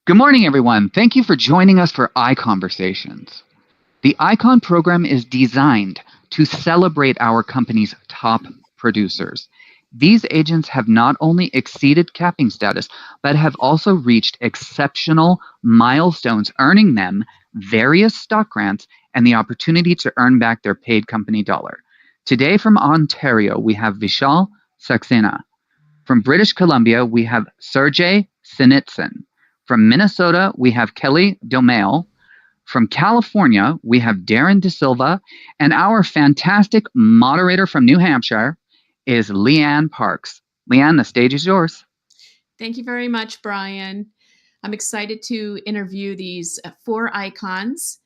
Good morning, everyone. Thank you for joining us for ICONversations. The ICON program is designed to celebrate our company's top producers. These agents have not only exceeded capping status, but have also reached exceptional milestones, earning them various stock grants and the opportunity to earn back their paid company dollar. Today from Ontario, we have Vishal Saxena. From British Columbia, we have Sergey Sinitsyn. From Minnesota, we have Kelly Domale. From California, we have Darren De Silva. And our fantastic moderator from New Hampshire is Leanne Parks. Leanne, the stage is yours. Thank you very much, Brian. I'm excited to interview these 4 icons.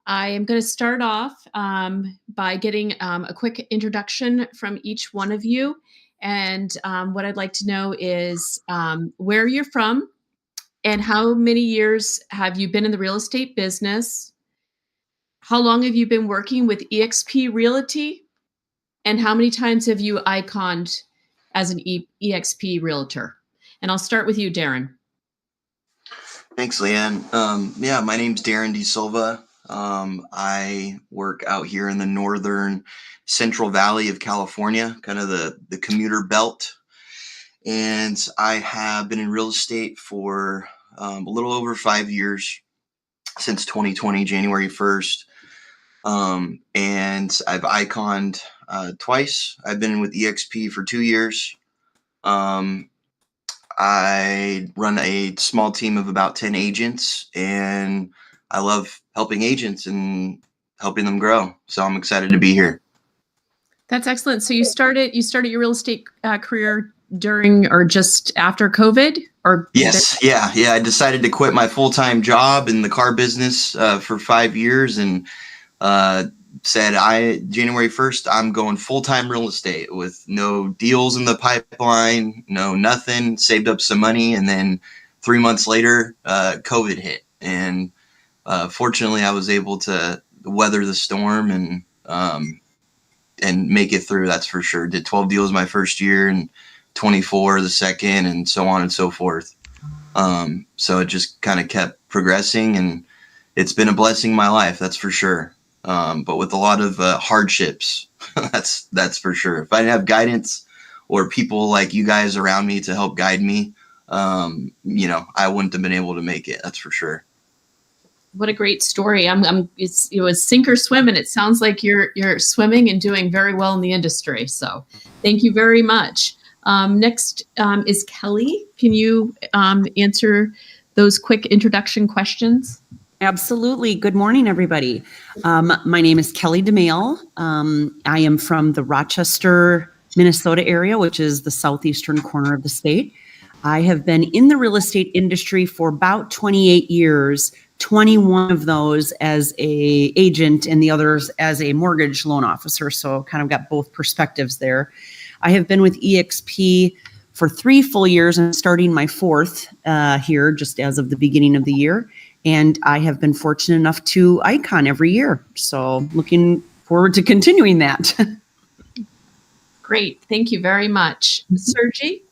I am going to start off by getting a quick introduction from each one of you. And what I'd like to know is where you're from and how many years have you been in the real estate business? How long have you been working with eXp Realty? And how many times have you iconed as an eXp realtor? And I'll start with you, Darren. Thanks, Leanne. Yeah, my name's Darren De Silva. I work out here in the northern Central Valley of California, kind of the commuter belt. And I have been in real estate for a little over 5 years, since 2020, January 1st. And I've iconed twice. I've been with eXp for 2 years. I run a small team of about 10 agents, and I love helping agents and helping them grow. So I'm excited to be here. That's excellent. So you started your real estate career during or just after COVID? Or yes, yeah. I decided to quit my full-time job in the car business for 5 years, and said January 1st, I'm going full-time real estate with no deals in the pipeline, nothing, saved up some money. And then 3 months later, COVID hit. And fortunately, I was able to weather the storm and make it through. That's for sure. Did 12 deals my first year and 24 the second, and so on and so forth. So it just kind of kept progressing, and it's been a blessing in my life. That's for sure. But with a lot of hardships, that's for sure. If I didn't have guidance or people like you guys around me to help guide me, I wouldn't have been able to make it. That's for sure. What a great story. It was sink or swim, and it sounds like you're swimming and doing very well in the industry. So thank you very much. Next is Kelly. Can you answer those quick introduction questions? Absolutely. Good morning, everybody. My name is Kelly Domale. I am from the Rochester, Minnesota area, which is the southeastern corner of the state. I have been in the real estate industry for about 28 years, 21 of those as a agent and the others as a mortgage loan officer. So kind of got both perspectives there. I have been with eXp for 3 full years and starting my 4th here just as of the beginning of the year. And I have been fortunate enough to icon every year. So looking forward to continuing that. Great. Thank you very much. Sergey?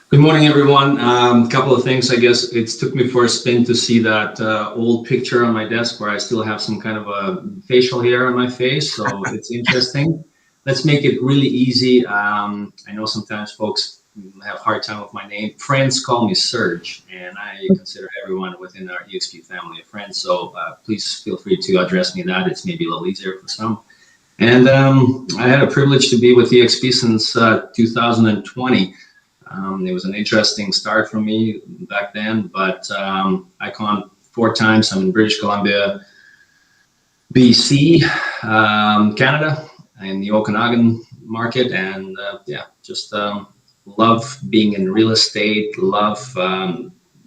Good morning, everyone. A couple of things. I guess it took me for a spin to see that old picture on my desk where I still have some kind of a facial hair on my face. So it's interesting. Let's make it really easy. I know sometimes folks have a hard time with my name. Friends call me Serge, and I consider everyone within our eXp family a friend. So please feel free to address me that. It's maybe a little easier for some. And I had a privilege to be with eXp since 2020. It was an interesting start for me back then, but icon 4 times. I'm in British Columbia, BC, Canada, in the Okanagan market, and just love being in real estate, love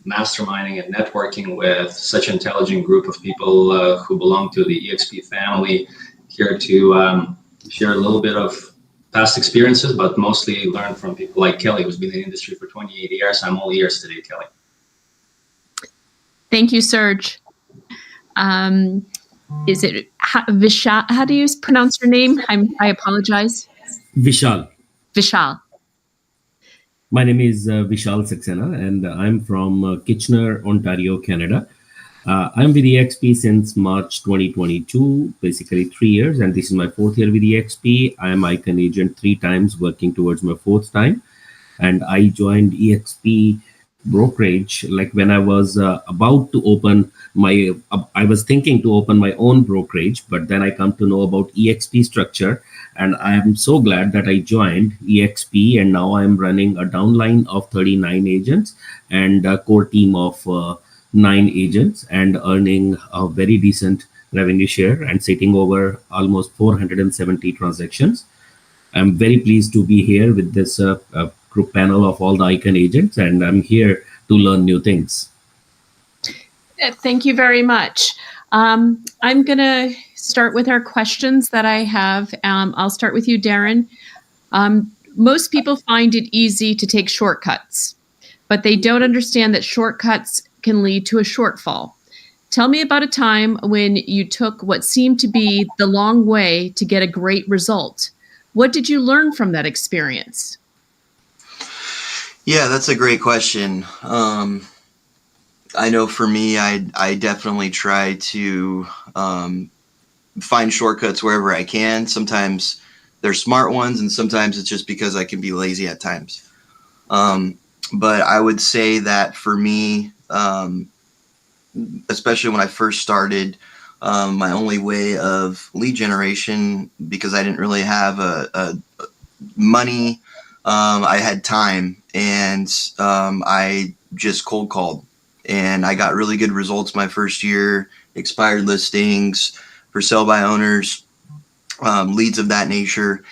masterminding and networking with such an intelligent group of people who belong to the eXp family, here to share a little bit of past experiences, but mostly learn from people like Kelly, who's been in the industry for 28 years. I'm all ears today, Kelly. Thank you, Serge. Is it Vishal? How do you pronounce your name? I apologize. Vishal. Vishal. My name is Vishal Saxena, and I'm from Kitchener, Ontario, Canada. I'm with EXP since March 2022, basically 3 years, and this is my fourth year with EXP. I am ICON agent 3 times, working towards my fourth time. And I joined EXP brokerage like when I was about to open my, I was thinking to open my own brokerage, but then I come to know about EXP structure. And I am so glad that I joined EXP, and now I'm running a downline of 39 agents and a core team of 9 agents and earning a very decent revenue share and sitting over almost 470 transactions. I'm very pleased to be here with this group panel of all the ICON agents, and I'm here to learn new things. Thank you very much. I'm going to start with our questions that I have. I'll start with you, Darren. Most people find it easy to take shortcuts, but they don't understand that shortcuts can lead to a shortfall. Tell me about a time when you took what seemed to be the long way to get a great result. What did you learn from that experience? Yeah, that's a great question. I know for me, I definitely try to find shortcuts wherever I can. Sometimes they're smart ones, and sometimes it's just because I can be lazy at times. But I would say that for me, especially when I first started, my only way of lead generation, because I didn't really have a money, I had time, and I just cold called, and I got really good results my first year. Expired listings, for sale by owners, leads of that nature.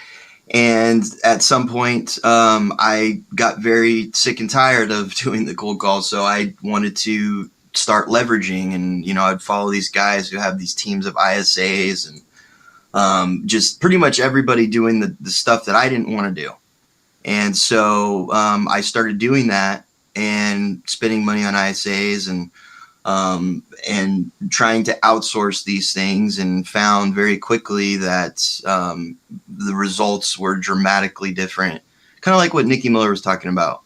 And at some point, I got very sick and tired of doing the cold calls, so I wanted to start leveraging, and I'd follow these guys who have these teams of ISAs and just pretty much everybody doing the stuff that I didn't want to do. And so I started doing that and spending money on ISAs and trying to outsource these things, and found very quickly that the results were dramatically different, kind of like what Nikki Miller was talking about.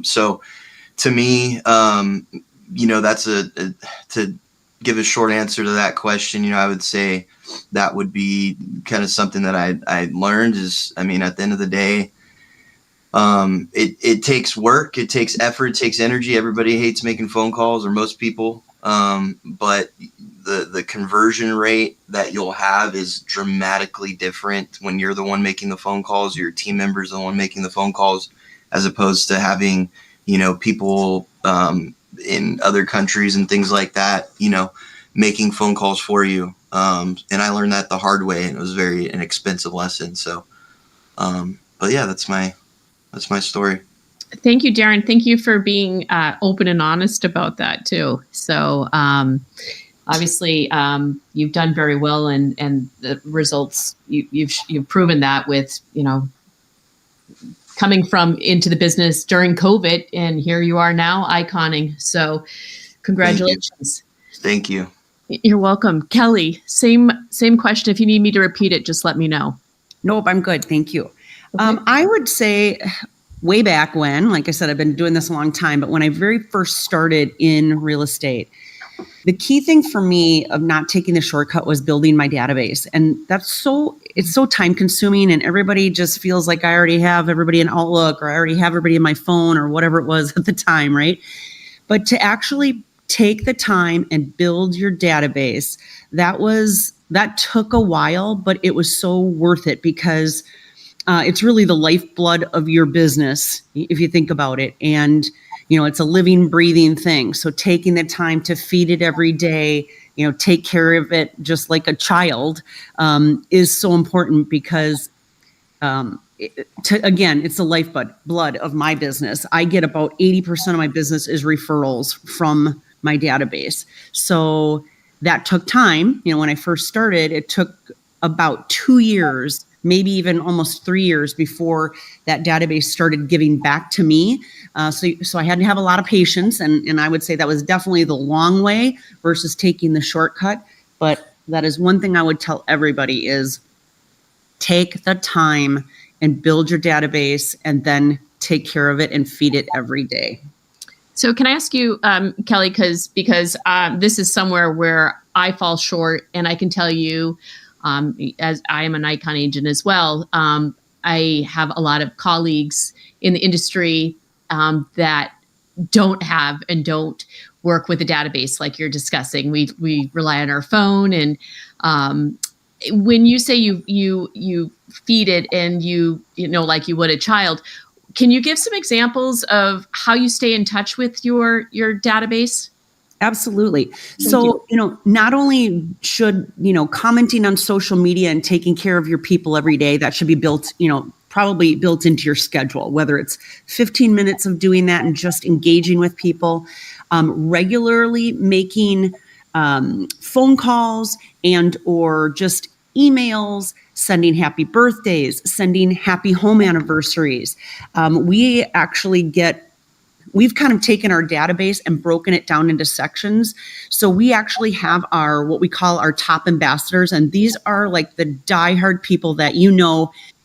So to me, that's to give a short answer to that question, I would say that would be kind of something that I learned is, at the end of the day, it takes work, it takes effort, it takes energy. Everybody hates making phone calls, or most people. But the conversion rate that you'll have is dramatically different when you're the one making the phone calls, your team members are the one making the phone calls, as opposed to having, people in other countries and things like that, making phone calls for you. And I learned that the hard way, and it was an expensive lesson. So, but yeah, that's my story. Thank you, Darren. Thank you for being open and honest about that too. So obviously you've done very well, and the results you've proven that with coming into the business during COVID, and here you are now iconing. So congratulations. Thank you. You're welcome. Kelly, same question. If you need me to repeat it, just let me know. Nope, I'm good. Thank you. Okay. I would say way back when, like I said, I've been doing this a long time, but when I very first started in real estate, the key thing for me of not taking the shortcut was building my database. And it's so time consuming, and everybody just feels like I already have everybody in Outlook, or I already have everybody in my phone, or whatever it was at the time, right? But to actually take the time and build your database, that took a while, but it was so worth it, because it's really the lifeblood of your business, if you think about it. And, it's a living, breathing thing. So taking the time to feed it every day, take care of it just like a child, is so important, because, it's the lifeblood of my business. I get about 80% of my business is referrals from my database. So that took time. When I first started, it took about 2 years, maybe even almost 3 years, before that database started giving back to me. So I had to have a lot of patience, and I would say that was definitely the long way versus taking the shortcut. But that is one thing I would tell everybody is take the time and build your database and then take care of it and feed it every day. So can I ask you, Kelly, because this is somewhere where I fall short, and I can tell you, as I am an ICON agent as well, I have a lot of colleagues in the industry that don't have and don't work with a database like you're discussing. We rely on our phone, and when you say you feed it and you know, like you would a child, can you give some examples of how you stay in touch with your database? Absolutely. So, not only should, commenting on social media and taking care of your people every day, that should be built, probably built into your schedule, whether it's 15 minutes of doing that and just engaging with people, regularly making phone calls and or just emails, sending happy birthdays, sending happy home anniversaries. We've kind of taken our database and broken it down into sections. So we actually have what we call our top ambassadors. And these are like the diehard people that,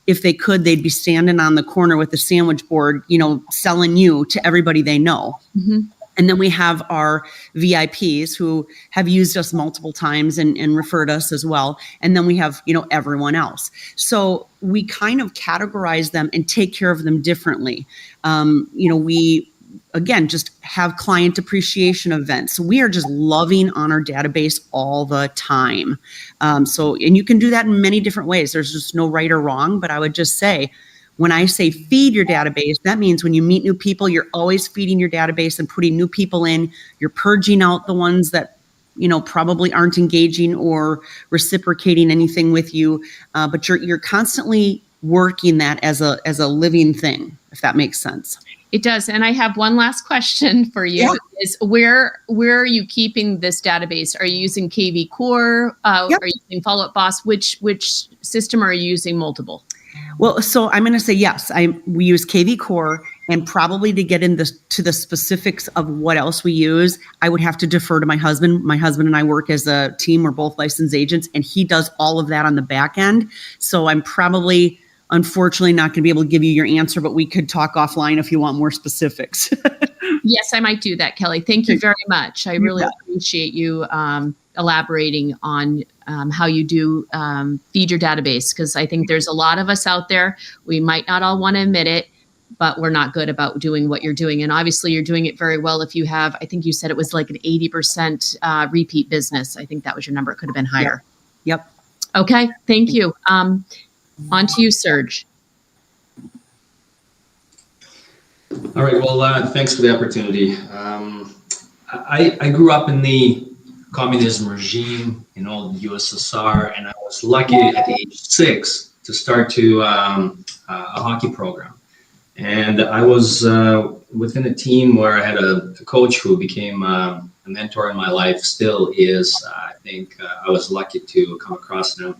if they could, they'd be standing on the corner with a sandwich board, selling you to everybody they know. Mm-hmm. And then we have our VIPs who have used us multiple times and referred us as well. And then we have, everyone else. So we kind of categorize them and take care of them differently. We, again, just have client appreciation events. So we are just loving on our database all the time. And you can do that in many different ways. There's just no right or wrong, but I would just say, when I say feed your database, that means when you meet new people, you're always feeding your database and putting new people in. You're purging out the ones that, probably aren't engaging or reciprocating anything with you. But you're constantly working that as a living thing, if that makes sense. It does. And I have one last question for you. Yeah. Is where are you keeping this database? Are you using KV Core? Yep. Are you using Follow Up Boss? Which system are you using multiple? Well, so I'm going to say yes. We use KV Core, and probably to get to the specifics of what else we use, I would have to defer to my husband. My husband and I work as a team. We're both licensed agents, and he does all of that on the back end. So I'm probably, unfortunately, not going to be able to give you your answer, but we could talk offline if you want more specifics. Yes, I might do that, Kelly. Thank you very much. I really appreciate you elaborating on how you do feed your database, because I think there's a lot of us out there. We might not all want to admit it, but we're not good about doing what you're doing. And obviously you're doing it very well if you have, I think you said it was like an 80% repeat business. I think that was your number. It could have been higher. Yep. Okay, thank you. On to you, Serge. All right, well, thanks for the opportunity. I grew up in the communism regime in old USSR, and I was lucky at age 6 to start to a hockey program. And I was within a team where I had a coach who became a mentor in my life, still is. I think I was lucky to come across him.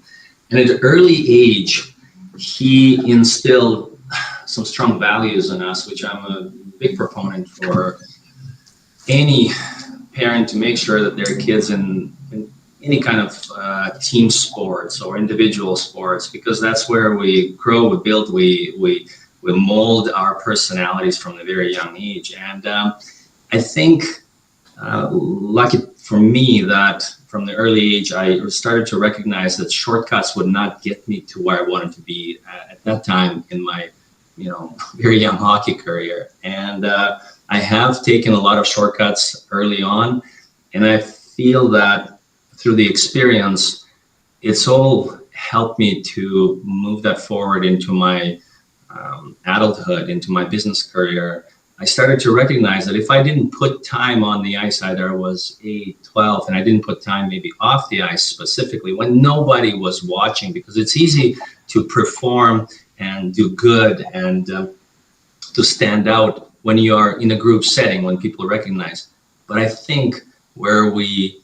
And at an early age, he instilled some strong values in us, which I'm a big proponent for any parent to make sure that their kids in any kind of team sports or individual sports, because that's where we grow, we build, we mold our personalities from a very young age. And I think lucky for me that from the early age, I started to recognize that shortcuts would not get me to where I wanted to be at that time in my, very young hockey career. And I have taken a lot of shortcuts early on, and I feel that through the experience, it's all helped me to move that forward into my adulthood, into my business career. I started to recognize that if I didn't put time on the ice, either I was 8, 12, and I didn't put time maybe off the ice specifically when nobody was watching, because it's easy to perform and do good and to stand out when you are in a group setting, when people recognize. But I think where we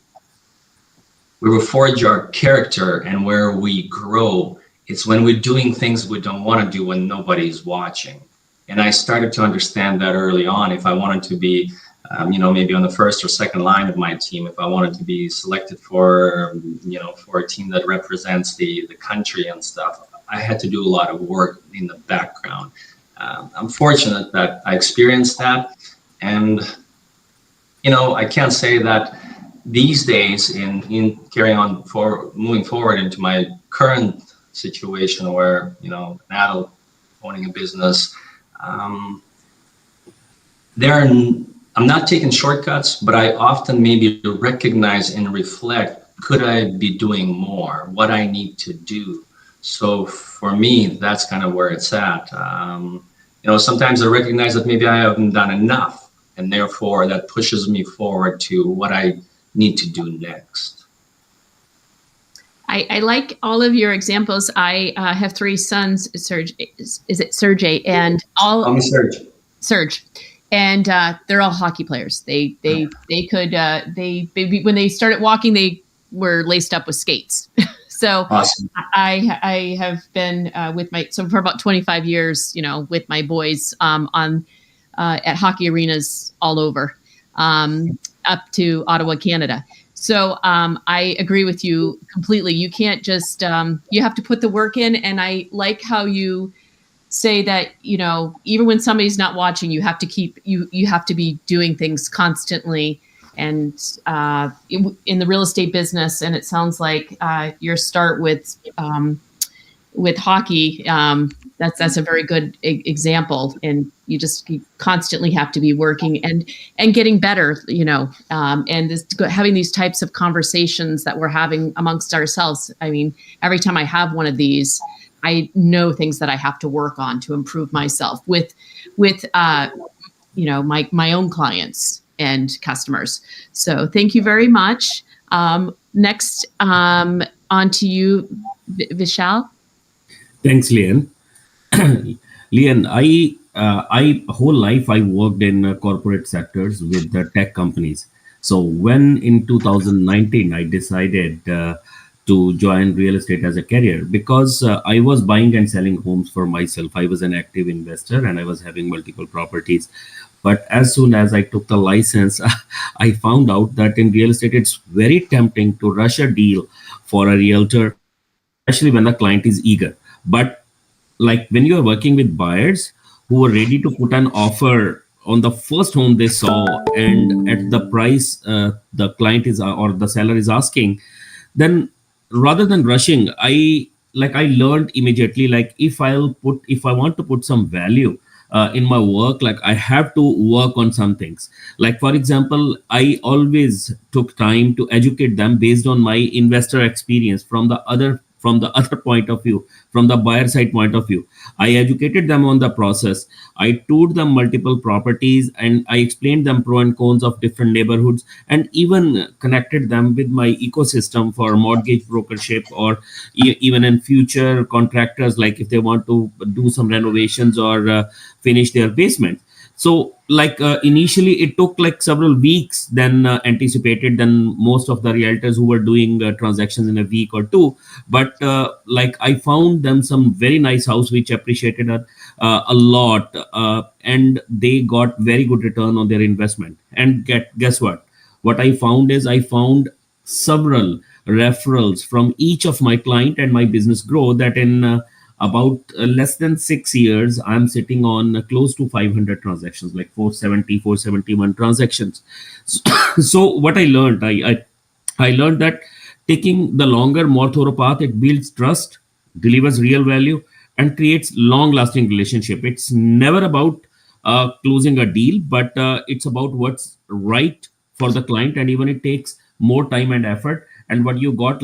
forge our character and where we grow, it's when we're doing things we don't want to do when nobody's watching. And I started to understand that early on. If I wanted to be, maybe on the first or second line of my team, if I wanted to be selected for a team that represents the country and stuff, I had to do a lot of work in the background. I'm fortunate that I experienced that, and I can't say that these days in carrying on for moving forward into my current situation where an adult owning a business, I'm not taking shortcuts, but I often maybe recognize and reflect, could I be doing more? What I need to do? So for me, that's kind of where it's at. Sometimes I recognize that maybe I haven't done enough, and therefore that pushes me forward to what I need to do next. I like all of your examples. I have three sons, Serge, is it Sergey? And all I'm Serge. Serge. And they're all hockey players. They could when they started walking, they were laced up with skates. So awesome. I have been for about 25 years, with my boys on at hockey arenas all over, up to Ottawa, Canada. So I agree with you completely. You can't just you have to put the work in, and I like how you say that even when somebody's not watching, you have to you have to be doing things constantly. And in the real estate business, and it sounds like your start with hockey, that's a very good example. And you constantly have to be working and getting better, and having these types of conversations that we're having amongst ourselves. I mean, every time I have one of these, I know things that I have to work on to improve myself with my own clients and customers. So thank you very much. Next, on to you, Vishal. Thanks, Leanne. Leanne, I whole life I worked in corporate sectors with the tech companies. So when in 2019 I decided to join real estate as a career, because I was buying and selling homes for myself. I was an active investor and I was having multiple properties. But as soon as I took the license, I found out that in real estate, it's very tempting to rush a deal for a realtor, especially when the client is eager. But like when you are working with buyers who are ready to put an offer on the first home they saw and at the price the client is or the seller is asking, then rather than rushing, I learned immediately, like if I want to put some value in my work, like I have to work on some things. Like for example, I always took time to educate them based on my investor experience from the other point of view, from the buyer side point of view. I educated them on the process. I toured them multiple properties and I explained them pro and cons of different neighborhoods, and even connected them with my ecosystem for mortgage brokership, or even in future contractors, like if they want to do some renovations or finish their basement. So initially it took like several weeks than anticipated than most of the realtors who were doing transactions in a week or two. But I found them some very nice house which appreciated a lot, and they got very good return on their investment. And guess what I found is I found several referrals from each of my client, and my business grow that in about less than 6 years, I'm sitting on close to 500 transactions, like 471 transactions. So what I learned, I learned that taking the longer, more thorough path, it builds trust, delivers real value, and creates long-lasting relationship. It's never about closing a deal, but it's about what's right for the client, and even it takes more time and effort. And what you got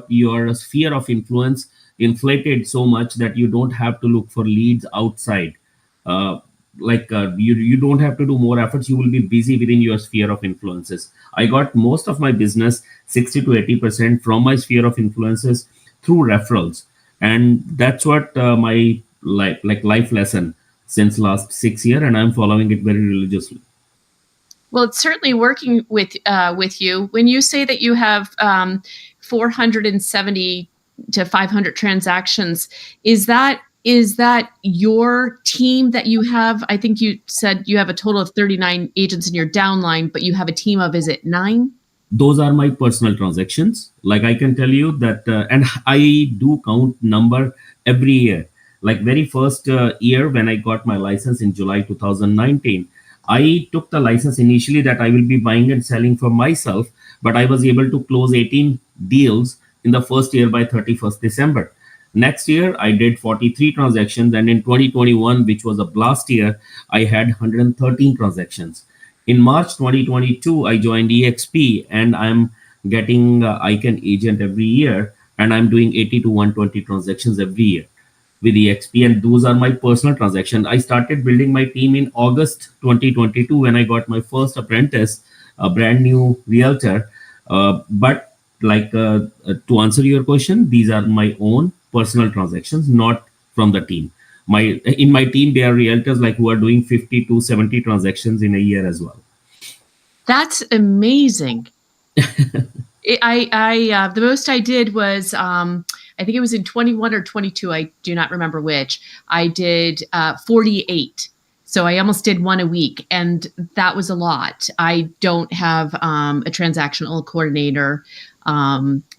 your sphere of influence inflated so much that you don't have to look for leads outside. You don't have to do more efforts. You will be busy within your sphere of influences. I got most of my business 60 to 80% from my sphere of influences through referrals, and that's what my life lesson since last 6 years, and I'm following it very religiously. Well, it's certainly working with you. When you say that you have 470 to 500 transactions, is that your team that you have? I think you said you have a total of 39 agents in your downline, but you have a team of, is it 9? Those are my personal transactions. Like I can tell you that, and I do count number every year. Like very first year when I got my license in July 2019, I took the license initially that I will be buying and selling for myself, but I was able to close 18 deals in the first year by 31st December. Next year, I did 43 transactions, and in 2021, which was a blast year, I had 113 transactions. In March 2022, I joined EXP, and I'm getting ICON agent every year, and I'm doing 80 to 120 transactions every year with EXP, and those are my personal transactions. I started building my team in August 2022 when I got my first apprentice, a brand new realtor. But to answer your question, these are my own personal transactions, not from the team. In my team, there are realtors like who are doing 50 to 70 transactions in a year as well. That's amazing. The most I did was I think it was in 21 or 22. I do not remember which. I did 48. So I almost did one a week, and that was a lot. I don't have a transactional coordinator,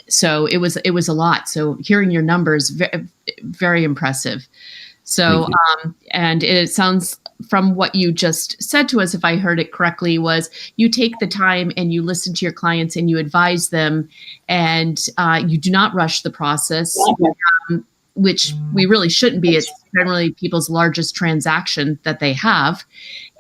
so it was a lot. So hearing your numbers, very impressive. So and it sounds from what you just said to us, if I heard it correctly, was you take the time and you listen to your clients and you advise them, and you do not rush the process, which we really shouldn't be. It's generally people's largest transaction that they have.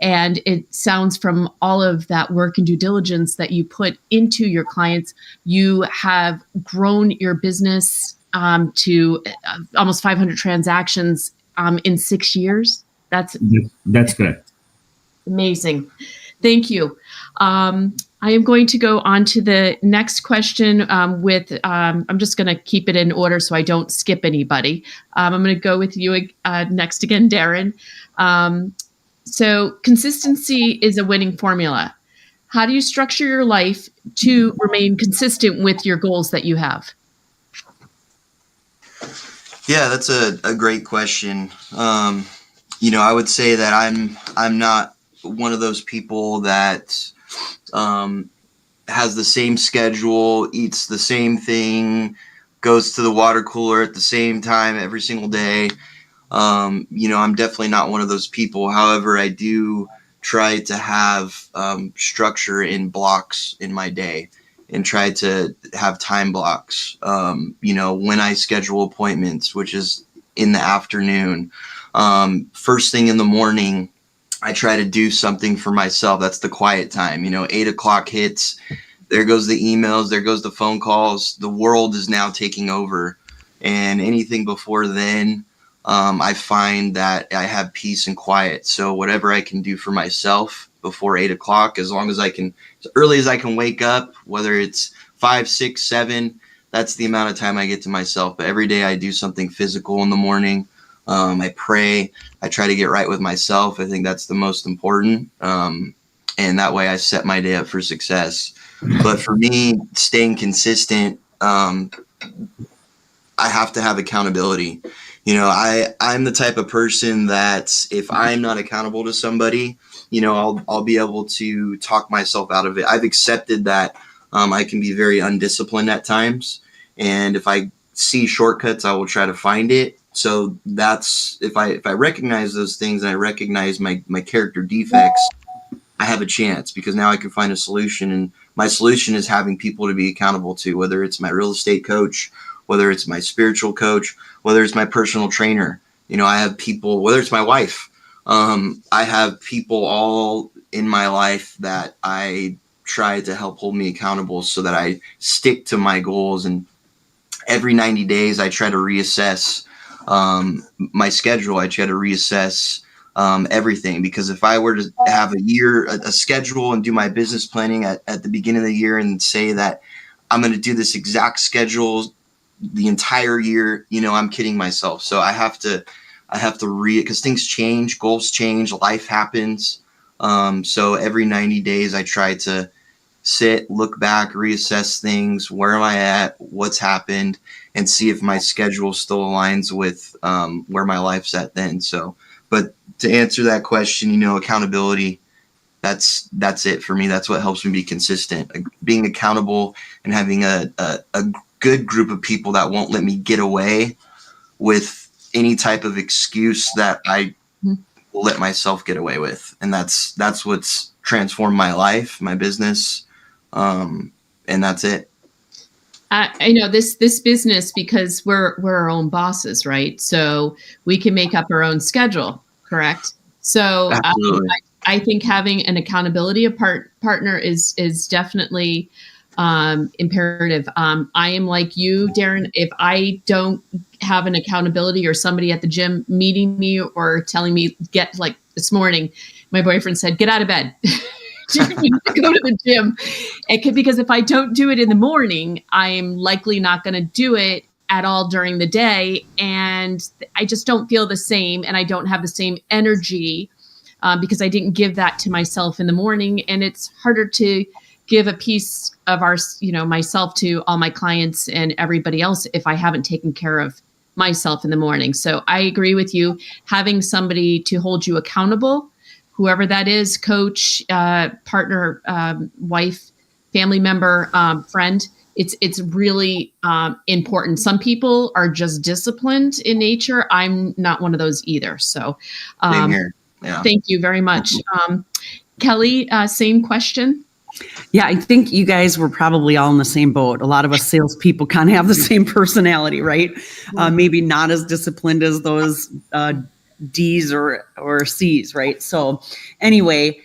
And it sounds from all of that work and due diligence that you put into your clients, you have grown your business to almost 500 transactions in 6 years. That's correct. Amazing. Thank you. I am going to go on to the next question I'm just going to keep it in order so I don't skip anybody. I'm going to go with you next again, Darren. So consistency is a winning formula. How do you structure your life to remain consistent with your goals that you have? Yeah, that's a great question. I would say that I'm not one of those people that has the same schedule, eats the same thing, goes to the water cooler at the same time every single day. I'm definitely not one of those people. However, I do try to have structure in blocks in my day and try to have time blocks. When I schedule appointments, which is in the afternoon, first thing in the morning, I try to do something for myself. That's the quiet time. 8 o'clock hits. There goes the emails. There goes the phone calls. The world is now taking over. And anything before then, I find that I have peace and quiet. So whatever I can do for myself before 8 o'clock, as early as I can wake up, whether it's 5, 6, 7, that's the amount of time I get to myself. But every day I do something physical in the morning. I pray. I try to get right with myself. I think that's the most important. And that way I set my day up for success. But for me, staying consistent, I have to have accountability. I'm the type of person that if I'm not accountable to somebody, I'll be able to talk myself out of it. I've accepted that I can be very undisciplined at times. And if I see shortcuts, I will try to find it. So that's if I recognize those things and I recognize my character defects, I have a chance because now I can find a solution. And my solution is having people to be accountable to, whether it's my real estate coach, whether it's my spiritual coach, whether it's my personal trainer. I have people, whether it's my wife, I have people all in my life that I try to help hold me accountable so that I stick to my goals. And every 90 days, I try to reassess my schedule. I try to reassess everything, because if I were to have a schedule and do my business planning at the beginning of the year and say that I'm going to do this exact schedule the entire year, I'm kidding myself. So I have to because things change, goals change, life happens. So every 90 days I try to sit, look back, reassess things. Where am I at? What's happened? And see if my schedule still aligns with where my life's at then. So, but to answer that question, accountability, that's it for me. That's what helps me be consistent. Being accountable and having a good group of people that won't let me get away with any type of excuse that I will let myself get away with. And that's what's transformed my life, my business. And that's it. I know this business, because we're our own bosses, right? So we can make up our own schedule, correct? So I think having an accountability partner is definitely imperative. I am like you, Darren. If I don't have an accountability or somebody at the gym meeting me or telling me, like this morning, my boyfriend said, get out of bed. You need to go to the gym. Because if I don't do it in the morning, I'm likely not going to do it at all during the day. And I just don't feel the same. And I don't have the same energy because I didn't give that to myself in the morning. And it's harder to give a piece of myself to all my clients and everybody else if I haven't taken care of myself in the morning. So I agree with you. Having somebody to hold you accountable, whoever that is, coach, partner, wife, family member, friend, it's really important. Some people are just disciplined in nature. I'm not one of those either. So Same here. Yeah. Thank you very much. Kelly, same question. Yeah, I think you guys were probably all in the same boat. A lot of us salespeople kind of have the same personality, right? Maybe not as disciplined as those D's or C's, right? So anyway,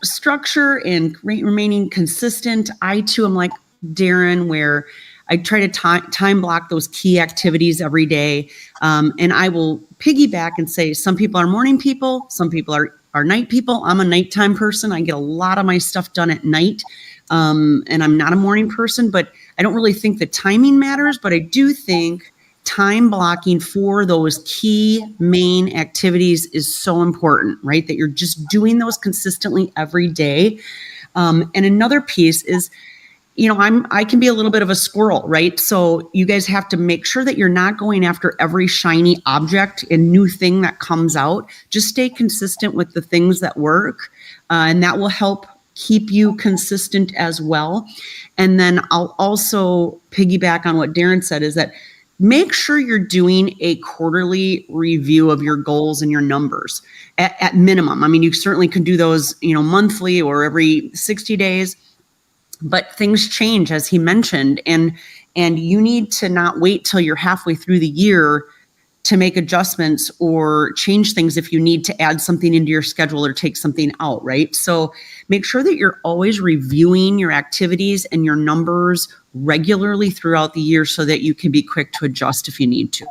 structure and remaining consistent. I too am like Darren, where I try to time block those key activities every day. And I will piggyback and say some people are morning people, some people are night people. I'm a nighttime person. I get a lot of my stuff done at night. And I'm not a morning person, but I don't really think the timing matters, but I do think time blocking for those key main activities is so important, right? That you're just doing those consistently every day. And another piece is, I can be a little bit of a squirrel, right? So you guys have to make sure that you're not going after every shiny object and new thing that comes out. Just stay consistent with the things that work, and that will help keep you consistent as well. And then I'll also piggyback on what Darren said, is that make sure you're doing a quarterly review of your goals and your numbers at minimum. I mean, you certainly can do those, monthly or every 60 days. But things change, as he mentioned, and you need to not wait till you're halfway through the year to make adjustments or change things if you need to add something into your schedule or take something out, right? So make sure that you're always reviewing your activities and your numbers regularly throughout the year so that you can be quick to adjust if you need to.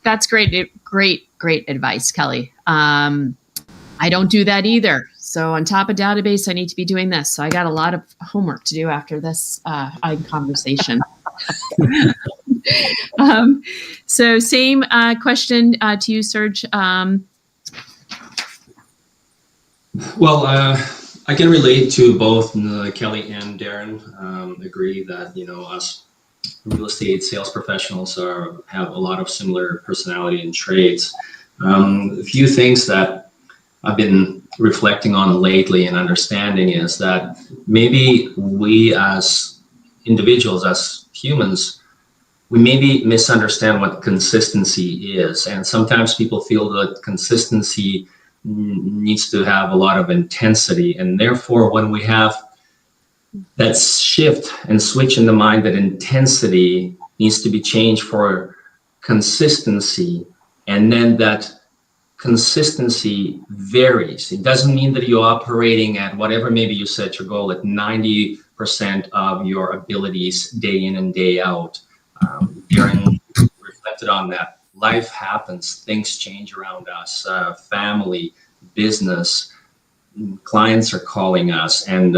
That's great advice, Kelly. I don't do that either. So on top of database, I need to be doing this. So I got a lot of homework to do after this conversation. So same question to you, Serge. Well, I can relate to both Kelly and Darren. Agree that, us real estate sales professionals have a lot of similar personality and traits. A few things that I've been reflecting on lately and understanding is that maybe we as individuals, as humans, we maybe misunderstand what consistency is. And sometimes people feel that consistency needs to have a lot of intensity. And therefore, when we have that shift and switch in the mind that intensity needs to be changed for consistency, and then that consistency varies. It doesn't mean that you're operating at whatever, maybe you set your goal at 90% of your abilities day in and day out. Darren reflected on that. Life happens, things change around us, family, business, clients are calling us, and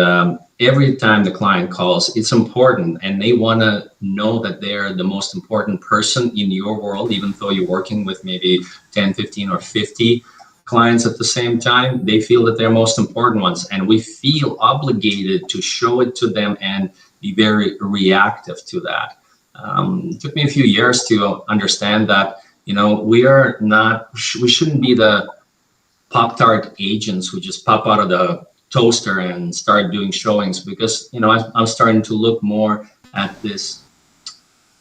every time the client calls, it's important, and they want to know that they're the most important person in your world, even though you're working with maybe 10, 15, or 50 clients at the same time. They feel that they're most important ones, and we feel obligated to show it to them and be very reactive to that. It took me a few years to understand that, we shouldn't be the Pop-Tart agents who just pop out of the toaster and start doing showings, because I'm starting to look more at this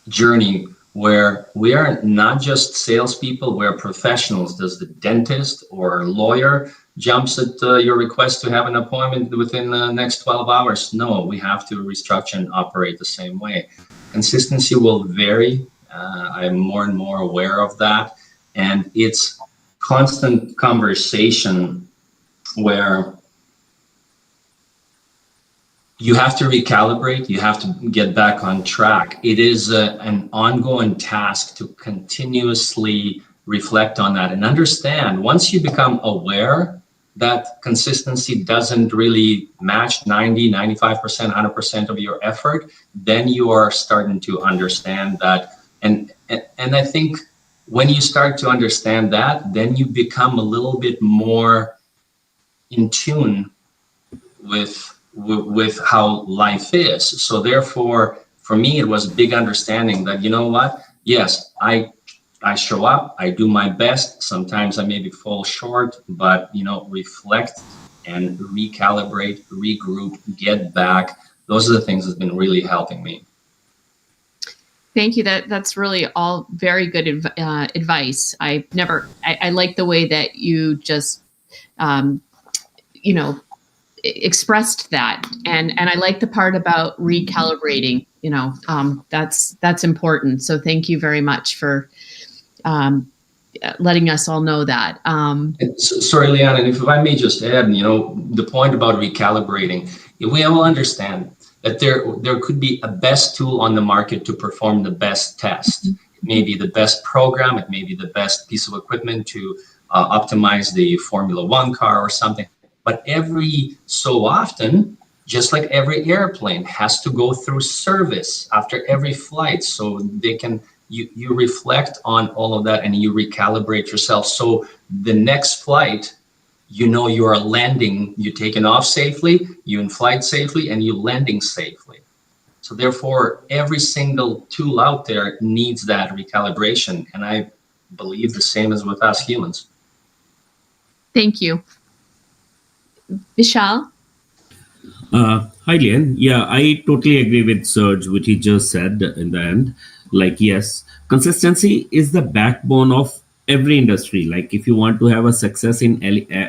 journey where we are not just salespeople, we're professionals. Does the dentist or lawyer jumps at your request to have an appointment within the next 12 hours? No, we have to restructure and operate the same way. Consistency will vary. I'm more and more aware of that. And it's constant conversation where you have to recalibrate, you have to get back on track. It is an ongoing task to continuously reflect on that and understand. Once you become aware that consistency doesn't really match 90, 95%, 100% of your effort, then you are starting to understand that. And I think when you start to understand that, then you become a little bit more in tune with how life is. So therefore, for me, it was a big understanding that, you know what? Yes, I show up, I do my best. Sometimes I maybe fall short, but reflect and recalibrate, regroup, get back. Those are the things that's been really helping me. Thank you. That's really all very good advice. I like the way that you just, expressed that, and I like the part about recalibrating. That's important. So thank you very much for letting us all know that. Sorry, Leanne, and if I may just add, the point about recalibrating, we all understand that there could be a best tool on the market to perform the best test. It may be the best program, it may be the best piece of equipment to optimize the Formula One car or something. But every so often, just like every airplane has to go through service after every flight, so you reflect on all of that and you recalibrate yourself. So the next flight, you are landing, you taking off safely, you in flight safely, and you landing safely. So therefore, every single tool out there needs that recalibration. And I believe the same as with us humans. Thank you. Vishal? Hi, Lian. Yeah, I totally agree with Serge, what he just said in the end. Like, yes, consistency is the backbone of every industry. Like, if you want to have a success in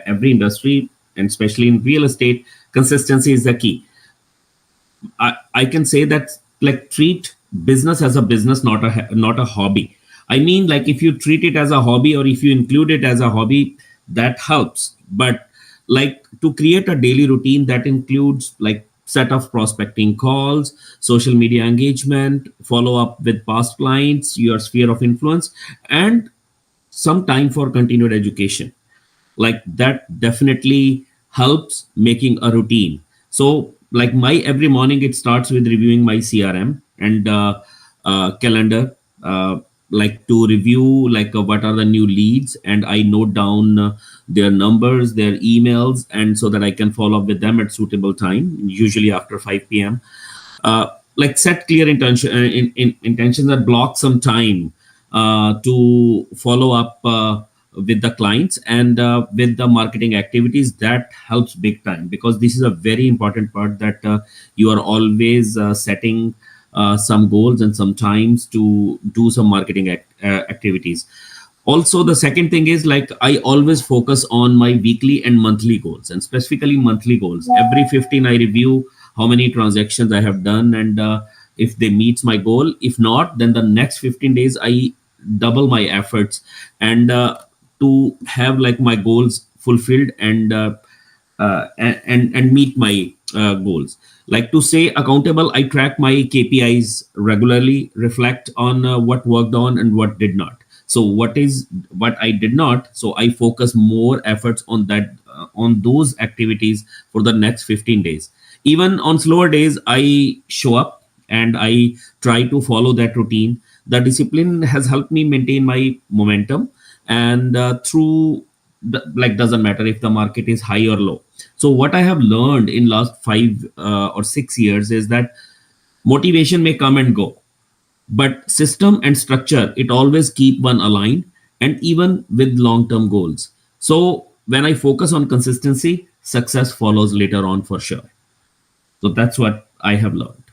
every industry, and especially in real estate, consistency is the key. I can say that, like, treat business as a business, not a hobby. I mean, like, if you treat it as a hobby or if you include it as a hobby, that helps. But like, to create a daily routine that includes like set of prospecting calls, social media engagement, follow up with past clients, your sphere of influence, and some time for continued education. Like, that definitely helps making a routine. So like, my every morning, it starts with reviewing my CRM and calendar, like to review like what are the new leads, and I note down their numbers, their emails, and so that I can follow up with them at suitable time, usually after 5 p.m. Like, set clear intentions and block some time to follow up with the clients and with the marketing activities. That helps big time, because this is a very important part, that you are always setting some goals and sometimes to do some marketing activities. Also, the second thing is, like, I always focus on my weekly and monthly goals, and specifically monthly goals. Every 15, I review how many transactions I have done, and if they meets my goal. If not, then the next 15 days, I double my efforts and to have like my goals fulfilled and meet my goals. Like, to stay accountable, I track my KPIs regularly, reflect on what worked on and what did not. So what I did not, so I focus more efforts on that, on those activities for the next 15 days. Even on slower days, I show up and I try to follow that routine. The discipline has helped me maintain my momentum, and through like, doesn't matter if the market is high or low. So what I have learned in last 5 or 6 years is that motivation may come and go, but system and structure, it always keep one aligned, and even with long term goals. So when I focus on consistency, success follows later on for sure. So that's what I have learned.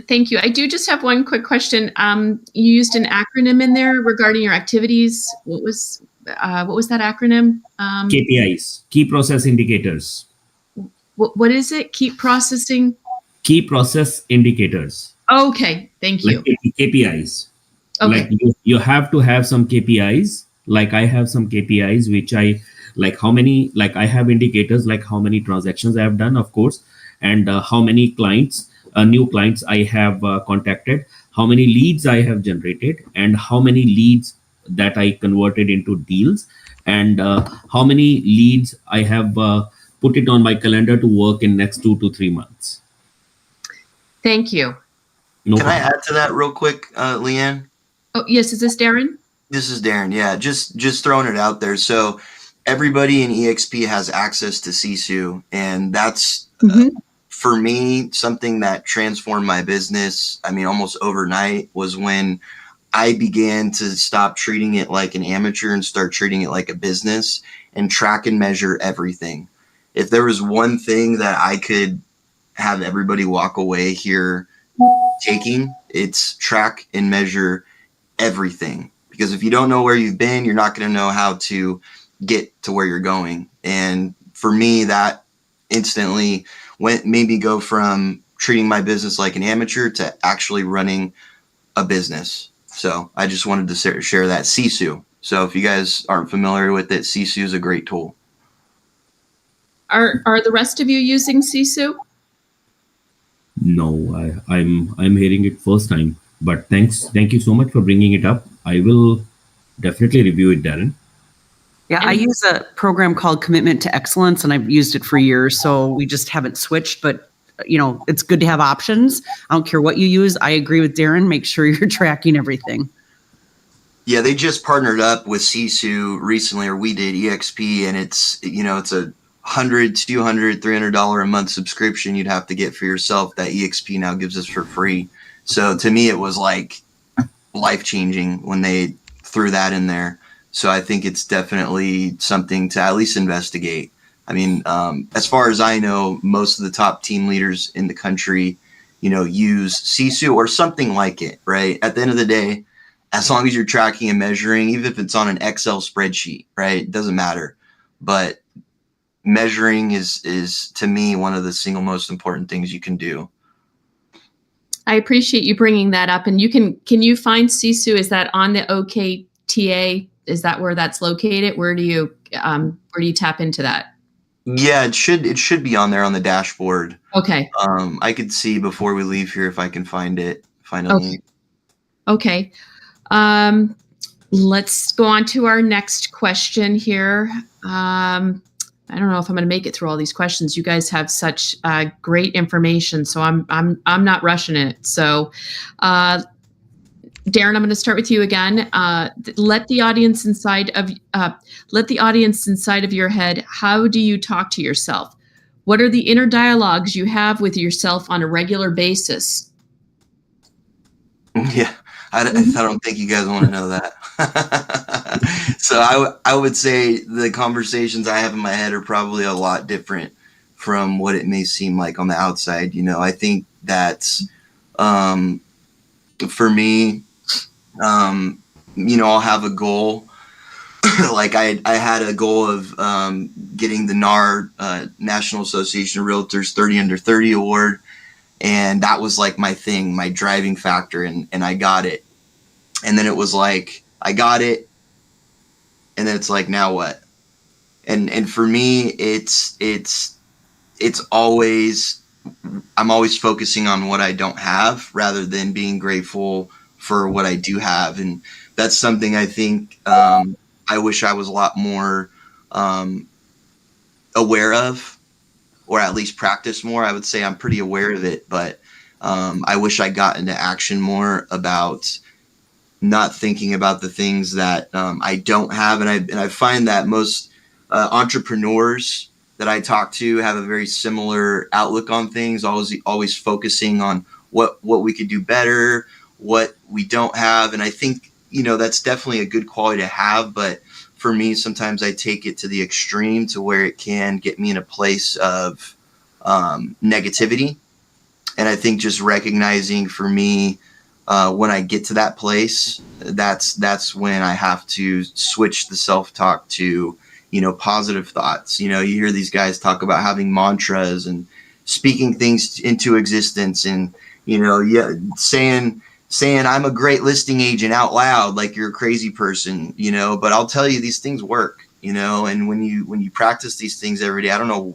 Thank you. I do just have one quick question. You used an acronym in there regarding your activities. What was that acronym? KPIs, key process indicators. What is it? Keep processing? Key process indicators. Okay, thank you. Like KPIs. Okay. Like you have to have some KPIs. Like I have some KPIs, which I like how many, like I have indicators, like how many transactions I have done, of course, and how many clients, new clients I have contacted, how many leads I have generated, and how many leads that I converted into deals, and how many leads I have put it on my calendar to work in next 2 to 3 months. Thank you. No Can I problem. add to that real quick, Leanne? Oh, yes. Is this Darren? This is Darren. Yeah, just throwing it out there. So everybody in EXP has access to Sisu, and that's for me something that transformed my business. I mean, almost overnight was when I began to stop treating it like an amateur and start treating it like a business and track and measure everything. If there was one thing that I could have everybody walk away here taking, it's track and measure everything. Because if you don't know where you've been, you're not going to know how to get to where you're going. And for me, that instantly made me go from treating my business like an amateur to actually running a business. So I just wanted to share that. Sisu. So if you guys aren't familiar with it, Sisu is a great tool. Are the rest of you using Sisu? No, I'm hearing it first time. But thank you so much for bringing it up. I will definitely review it, Darren. Yeah, I use a program called Commitment to Excellence, and I've used it for years. So we just haven't switched, but it's good to have options. I don't care what you use. I agree with Darren. Make sure you're tracking everything. Yeah, they just partnered up with Sisu recently, or we did, EXP, and it's a $100, $200, $300 a month subscription you'd have to get for yourself that EXP now gives us for free. So to me, it was like life-changing when they threw that in there. So I think it's definitely something to at least investigate. I mean, as far as I know, most of the top team leaders in the country, use Sisu or something like it, right? At the end of the day, as long as you're tracking and measuring, even if it's on an Excel spreadsheet, right? It doesn't matter. But measuring is to me one of the single most important things you can do. I appreciate you bringing that up. And can you find Sisu? Is that on the OKTA? Is that where that's located? Where do you tap into that? Yeah, it should be on there on the dashboard. Okay. I could see before we leave here if I can find a link. Okay. Let's go on to our next question here. I don't know if I'm going to make it through all these questions. You guys have such great information, so I'm not rushing it. So, Darren, I'm going to start with you again. Let the audience inside of your head. How do you talk to yourself? What are the inner dialogues you have with yourself on a regular basis? Yeah, I don't think you guys want to know that. So I would say the conversations I have in my head are probably a lot different from what it may seem like on the outside. I think that's for me. I'll have a goal. Like I had a goal of getting the NAR National Association of Realtors 30 Under 30 award. And that was like my thing, my driving factor. And I got it. And then it was like, I got it. And then it's like, now what? And for me, it's always, I'm always focusing on what I don't have rather than being grateful for what I do have. And that's something I think I wish I was a lot more aware of, or at least practice more. I would say I'm pretty aware of it, but I wish I got into action more about not thinking about the things that I don't have. And I find that most entrepreneurs that I talk to have a very similar outlook on things, always focusing on what we could do better, what we don't have. And I think, that's definitely a good quality to have. But for me, sometimes I take it to the extreme to where it can get me in a place of negativity. And I think just recognizing for me, when I get to that place, that's when I have to switch the self-talk to, positive thoughts. You hear these guys talk about having mantras and speaking things into existence, and, saying I'm a great listing agent out loud, like you're a crazy person, but I'll tell you, these things work, and when you practice these things every day, I don't know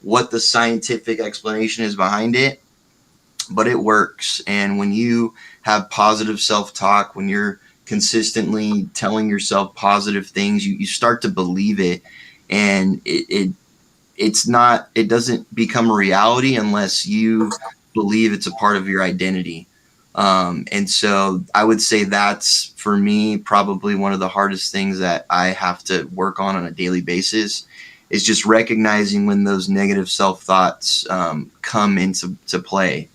what the scientific explanation is behind it, but it works. And when you have positive self-talk, when you're consistently telling yourself positive things, you start to believe it, and it doesn't become a reality unless you believe it's a part of your identity. And so I would say that's, for me, probably one of the hardest things that I have to work on a daily basis, is just recognizing when those negative self-thoughts come into play,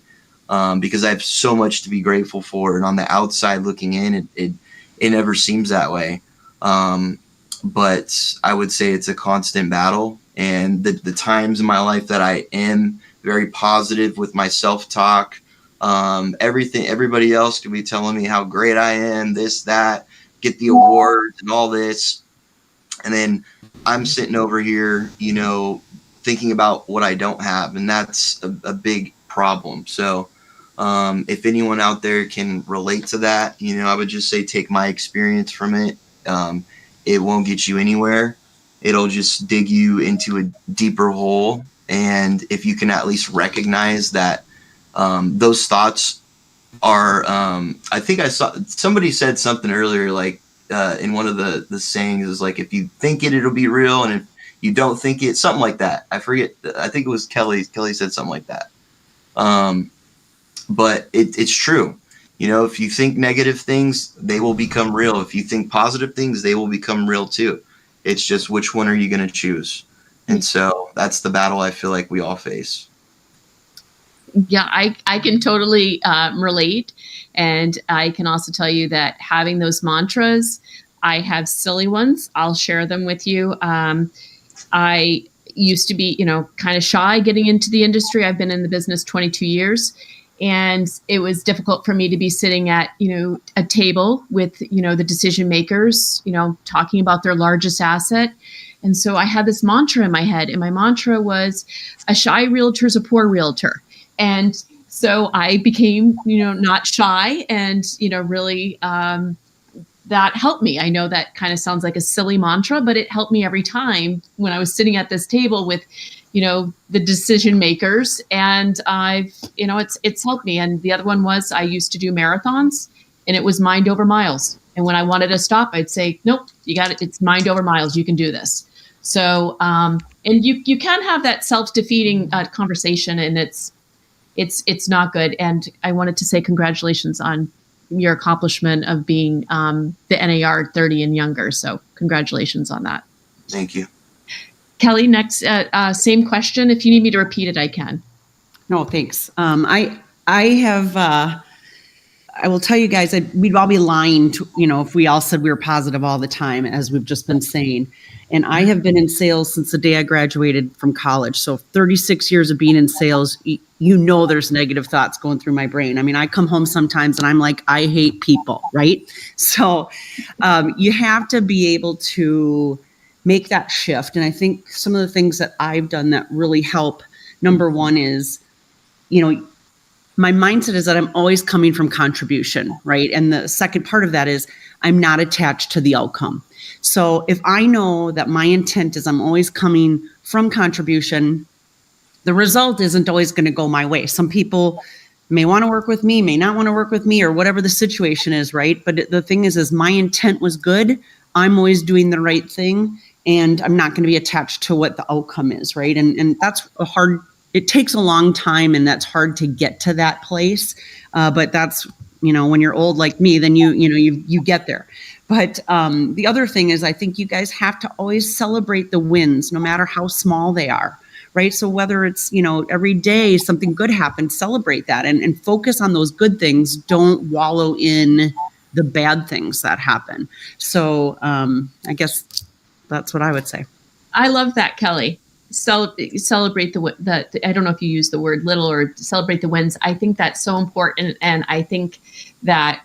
because I have so much to be grateful for. And on the outside looking in, it never seems that way. But I would say it's a constant battle. And the times in my life that I am very positive with my self-talk, everybody else could be telling me how great I am, this, that, get the awards and all this. And then I'm sitting over here, thinking about what I don't have. And that's a big problem. So if anyone out there can relate to that, I would just say take my experience from it. It won't get you anywhere. It'll just dig you into a deeper hole. And if you can at least recognize that those thoughts are, I think I saw somebody said something earlier, like in one of the sayings is like, if you think it, it'll be real. And if you don't think it, something like that. I forget. I think it was Kelly. Kelly said something like that. But it's true. If you think negative things, they will become real. If you think positive things, they will become real too. It's just, which one are you going to choose? And so that's the battle I feel like we all face. Yeah, I can totally relate. And I can also tell you that having those mantras, I have silly ones. I'll share them with you. I used to be, kind of shy getting into the industry. I've been in the business 22 years. And it was difficult for me to be sitting at, a table with, the decision makers, talking about their largest asset. And so I had this mantra in my head, and my mantra was, a shy realtor is a poor realtor. And so I became, not shy, and, really that helped me. I know that kind of sounds like a silly mantra, but it helped me every time when I was sitting at this table with, the decision makers, and it's helped me. And the other one was, I used to do marathons, and it was mind over miles. And when I wanted to stop, I'd say, nope, you got it. It's mind over miles. You can do this. So, and you can have that self-defeating conversation, and it's not good. And I wanted to say congratulations on your accomplishment of being the NAR 30 and younger. So congratulations on that. Thank you. Kelly, next, same question. If you need me to repeat it, I can. No, thanks. I will tell you guys, we'd all be lying to, if we all said we were positive all the time, as we've just been saying. And I have been in sales since the day I graduated from college. So 36 years of being in sales, there's negative thoughts going through my brain. I mean, I come home sometimes and I'm like, I hate people, right? So you have to be able to make that shift. And I think some of the things that I've done that really help, number one is, my mindset is that I'm always coming from contribution, right? And the second part of that is I'm not attached to the outcome. So if I know that my intent is I'm always coming from contribution, the result isn't always going to go my way. Some people may want to work with me, may not want to work with me, or whatever the situation is, right? But the thing is my intent was good. I'm always doing the right thing, and I'm not going to be attached to what the outcome is, right? And that's it takes a long time, and that's hard to get to that place. But that's, when you're old like me, then you get there. But the other thing is, I think you guys have to always celebrate the wins, no matter how small they are, right? So whether it's, every day something good happens, celebrate that and focus on those good things. Don't wallow in the bad things that happen. So I guess that's what I would say. I love that, Kelly. celebrate the I don't know if you use the word little or celebrate the wins. I think that's so important, and I think that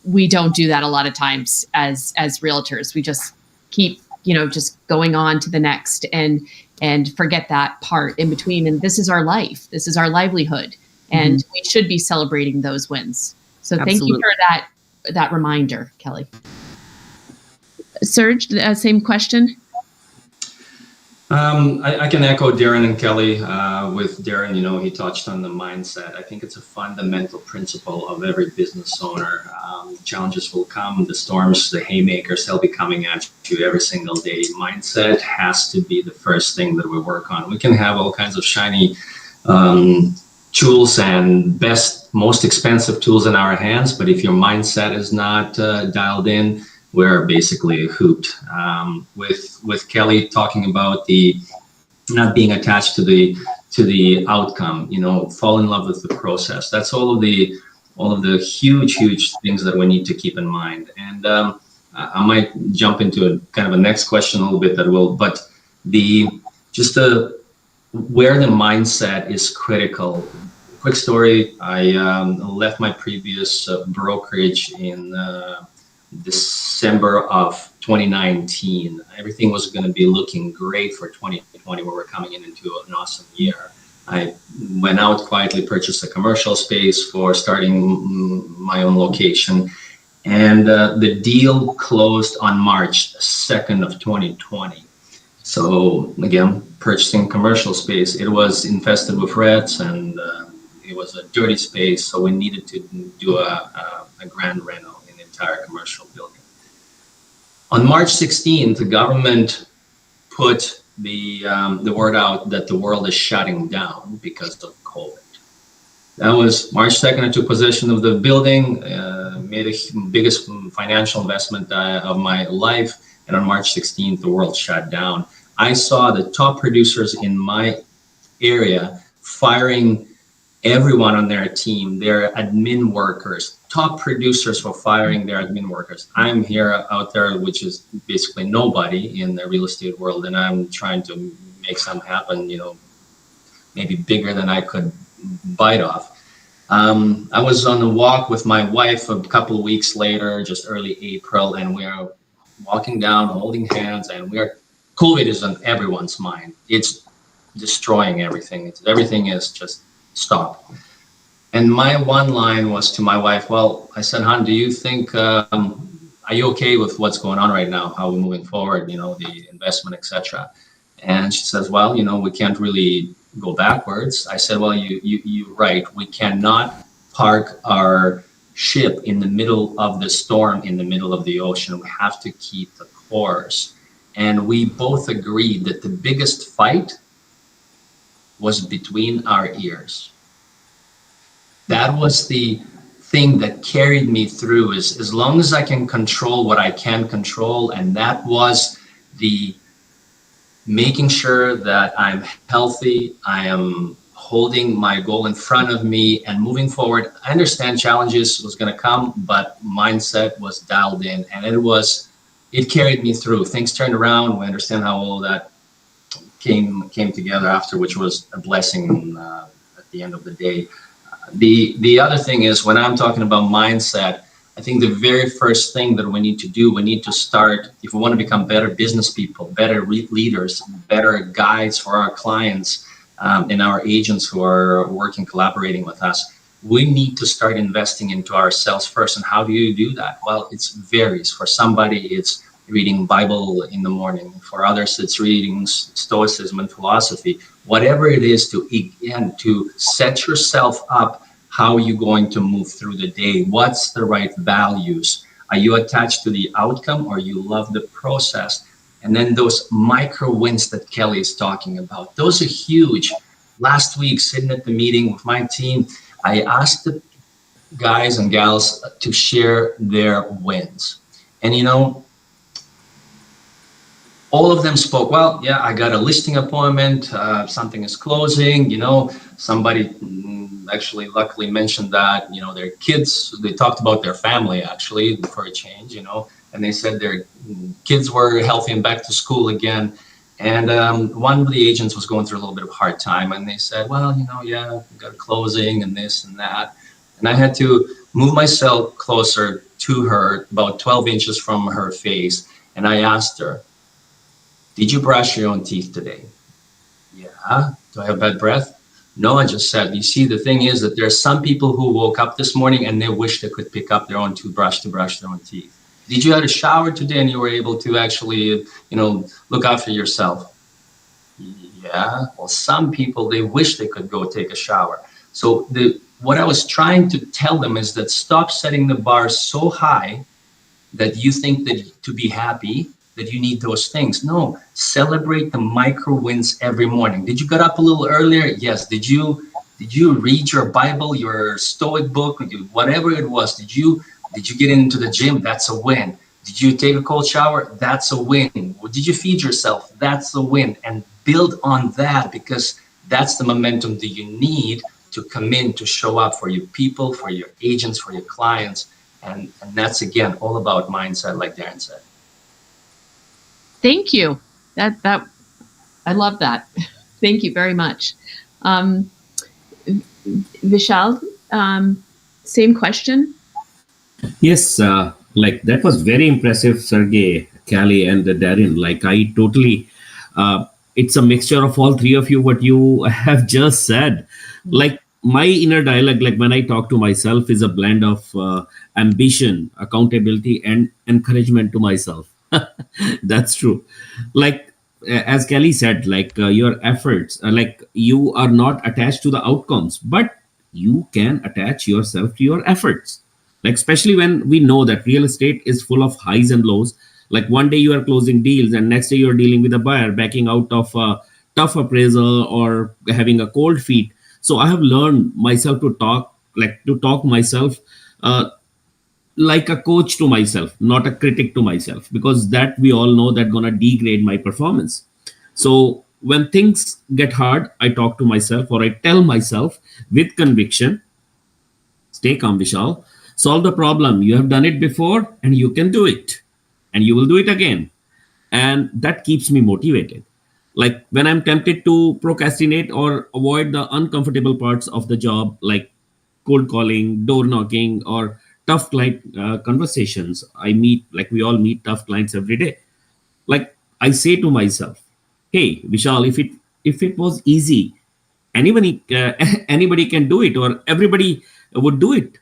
we don't do that a lot of times as realtors. We just keep just going on to the next and forget that part in between. And this is our life. This is our livelihood, and we should be celebrating those wins. So thank you for that reminder, Kelly. Serge, same question. I can echo Darren and Kelly. With Darren, he touched on the mindset. I think it's a fundamental principle of every business owner. Challenges will come, the storms, the haymakers, they'll be coming at you every single day. Mindset has to be the first thing that we work on. We can have all kinds of shiny tools and most expensive tools in our hands, but if your mindset is not dialed in, we're basically hooped. With Kelly talking about the not being attached to the outcome, fall in love with the process. That's all of the huge things that we need to keep in mind. And I might jump into a kind of a next question a little bit but where the mindset is critical. Quick story: I left my previous brokerage in December of 2019. Everything was going to be looking great for 2020, where we're coming into an awesome year. I went out quietly, purchased a commercial space for starting my own location, and the deal closed on March 2nd of 2020. So again, purchasing commercial space, it was infested with rats, and it was a dirty space, so we needed to do a grand reno in the entire commercial building. On March 16th, the government put the word out that the world is shutting down because of COVID. That was March 2nd. I took possession of the building, made the biggest financial investment of my life, and on March 16th, the world shut down. I saw the top producers in my area firing everyone on their team, their admin workers. Top producers were firing their admin workers. I'm here out there, which is basically nobody in the real estate world, and I'm trying to make something happen, maybe bigger than I could bite off. I was on a walk with my wife a couple of weeks later, just early April, and we are walking down, holding hands, and COVID is on everyone's mind. It's destroying everything. Everything is just stop. And my one line was to my wife, I said, hon, do you think, are you okay with what's going on right now? How we're moving forward, the investment, etc. And she says, we can't really go backwards. I said, you're right. We cannot park our ship in the middle of the storm, in the middle of the ocean. We have to keep the course. And we both agreed that the biggest fight was between our ears. That was the thing that carried me through, is as long as I can control what I can control, and that was the making sure that I'm healthy, I am holding my goal in front of me and moving forward. I understand challenges was going to come, but mindset was dialed in, and it carried me through. Things turned around. We understand how all that came together after, which was a blessing at the end of the day. The other thing is, when I'm talking about mindset, I think the very first thing that we need to do, we need to start, if we want to become better business people, better leaders, better guides for our clients and our agents who are working, collaborating with us, we need to start investing into ourselves first. And how do you do that? Well, it varies. For somebody, it's reading Bible in the morning. For others, it's reading Stoicism and philosophy. Whatever it is, to set yourself up, how are you going to move through the day? What's the right values? Are you attached to the outcome, or you love the process? And then those micro wins that Kelly is talking about, those are huge. Last week, sitting at the meeting with my team, I asked the guys and gals to share their wins. And all of them spoke, I got a listing appointment, something is closing, somebody actually luckily mentioned that, their kids, they talked about their family actually for a change, and they said their kids were healthy and back to school again. And one of the agents was going through a little bit of a hard time, and they said, well, yeah, we got a closing and this and that. And I had to move myself closer to her, about 12 inches from her face. And I asked her, did you brush your own teeth today? Yeah. Do I have bad breath? No, I just said, you see, the thing is that there are some people who woke up this morning and they wish they could pick up their own toothbrush to brush their own teeth. Did you have a shower today and you were able to actually, look after yourself? Yeah. Well, some people, they wish they could go take a shower. So what I was trying to tell them is that stop setting the bar so high that you think that to be happy, that you need those things. No, celebrate the micro wins every morning. Did you get up a little earlier? Yes. Did you read your Bible, your Stoic book, whatever it was? Did you get into the gym? That's a win. Did you take a cold shower? That's a win. Did you feed yourself? That's a win. And build on that, because that's the momentum that you need to come in to show up for your people, for your agents, for your clients. And that's, again, all about mindset, like Darren said. Thank you. That I love that. Thank you very much. Vishal, same question. Yes, like that was very impressive, Sergey, Callie, and Darren. Like I totally, it's a mixture of all three of you. What you have just said, like my inner dialogue, like when I talk to myself, is a blend of ambition, accountability, and encouragement to myself. That's true. Like as Kelly said, like your efforts, like you are not attached to the outcomes, but you can attach yourself to your efforts. Like especially when we know that real estate is full of highs and lows. Like one day you are closing deals, and next day you're dealing with a buyer backing out of a tough appraisal or having a cold feet. So I have learned myself to talk myself. Like a coach to myself, not a critic to myself, because that we all know that gonna degrade my performance. So when things get hard, I talk to myself, or I tell myself with conviction, stay calm, Vishal, solve the problem. You have done it before and you can do it, and you will do it again. And that keeps me motivated. Like when I'm tempted to procrastinate or avoid the uncomfortable parts of the job, like cold calling, door knocking, or tough client conversations. I meet, like we all meet tough clients every day. Like I say to myself, hey Vishal, if it was easy, anybody anybody can do it, or everybody would do it.